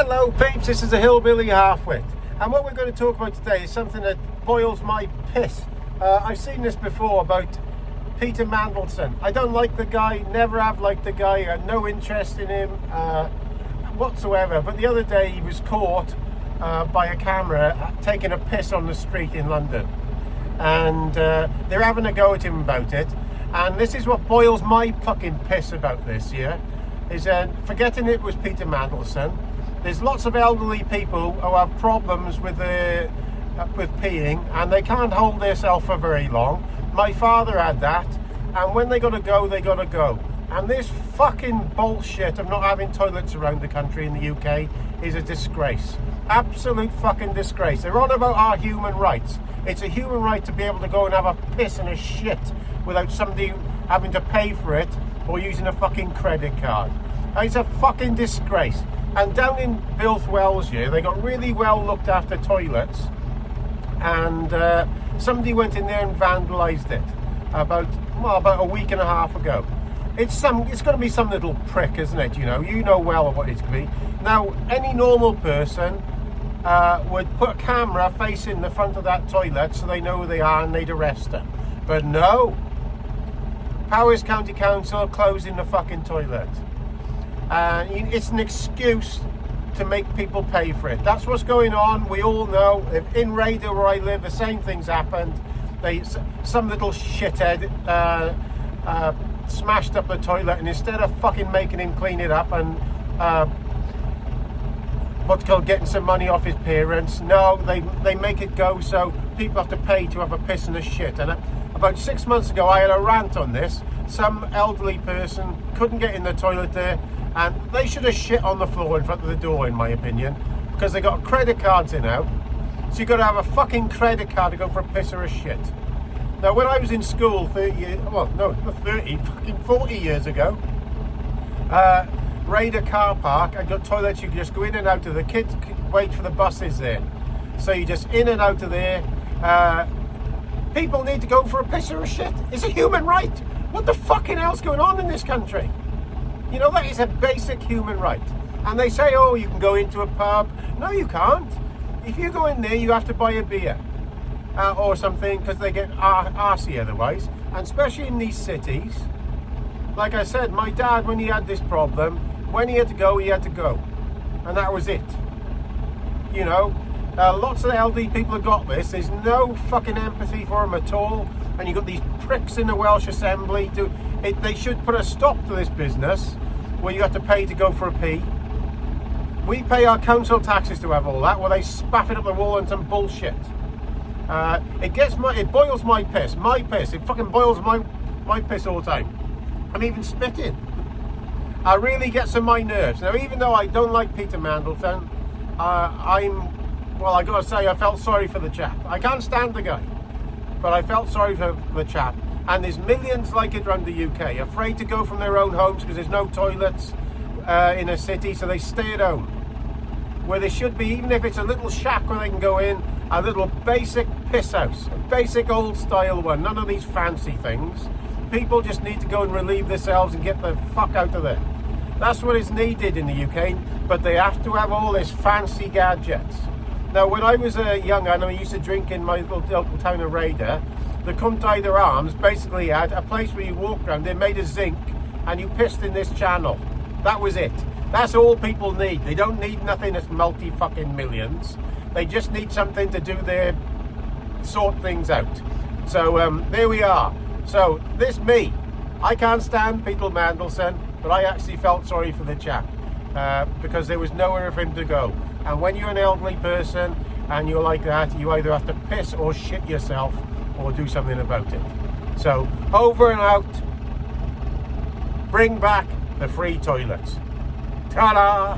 Hello peeps, this is a Hillbilly Halfwit, and what we're going to talk about today is something that boils my piss. I've seen this before about Peter Mandelson. I don't like the guy, never have liked the guy, I had no interest in him whatsoever, but the other day he was caught by a camera taking a piss on the street in London, and they're having a go at him about it. And this is what boils my fucking piss about this here, is forgetting it was Peter Mandelson. There's lots of elderly people who have problems with peeing, and they can't hold themselves for very long. My father had that, and when they gotta go, they gotta go. And this fucking bullshit of not having toilets around the country in the UK is a disgrace. Absolute fucking disgrace. They're on about our human rights. It's a human right to be able to go and have a piss and a shit without somebody having to pay for it or using a fucking credit card. It's a fucking disgrace. And down in Bilth Wells here, they got really well looked after toilets, and somebody went in there and vandalised it about a week and a half ago. It's going to be some little prick, isn't it? You know well what it's going to be. Now, any normal person would put a camera facing the front of that toilet so they know who they are and they'd arrest them. But no. Powys County Council closing the fucking toilet. It's an excuse to make people pay for it. That's what's going on. We all know. In Raider, where I live, the same thing's happened. Some little shithead smashed up the toilet, and instead of fucking making him clean it up and what's called getting some money off his parents, no, they make it go so people have to pay to have a piss and a shit. And about 6 months ago, I had a rant on this. Some elderly person couldn't get in the toilet there, and they should have shit on the floor in front of the door, in my opinion, because they got credit cards in now. So you've got to have a fucking credit card to go for a piss or a shit. Now, when I was in school 40 years ago, Raider car park, I got toilets you could just go in and out of. The kids could wait for the buses there. So you just in and out of there. People need to go for a piss or a shit. It's a human right. What the fucking hell's going on in this country? You know, that is a basic human right. And they say, oh, you can go into a pub. No, you can't. If you go in there, you have to buy a beer or something, because they get arsey otherwise. And especially in these cities, like I said, my dad, when he had this problem, when he had to go, he had to go. And that was it. You know, lots of elderly people have got this. There's no fucking empathy for them at all. And you've got these pricks in the Welsh Assembly. They should put a stop to this business where you have to pay to go for a pee. We pay our council taxes to have all that, where they spaff it up the wall and some bullshit. It boils my piss. It fucking boils my piss all the time. I'm even spitting. I really gets on my nerves. Now, even though I don't like Peter Mandelson, I gotta say, I felt sorry for the chap. I can't stand the guy, but I felt sorry for the chap. And there's millions like it around the UK, afraid to go from their own homes because there's no toilets in a city, so they stay at home. Where they should be, even if it's a little shack where they can go in, a little basic piss house, a basic old style one, none of these fancy things. People just need to go and relieve themselves and get the fuck out of there. That's what is needed in the UK, but they have to have all this fancy gadgets. Now, when I was a young and I used to drink in my local town of Raider, the Cwmtaid Arms basically had a place where you walked around. They made of zinc, and you pissed in this channel. That was it. That's all people need. They don't need nothing that's multi-fucking millions. They just need something to do sort things out. So there we are. So I can't stand Peter Mandelson, but I actually felt sorry for the chap because there was nowhere for him to go. And when you're an elderly person and you're like that, you either have to piss or shit yourself or do something about it. So, over and out. Bring back the free toilets. Ta-da!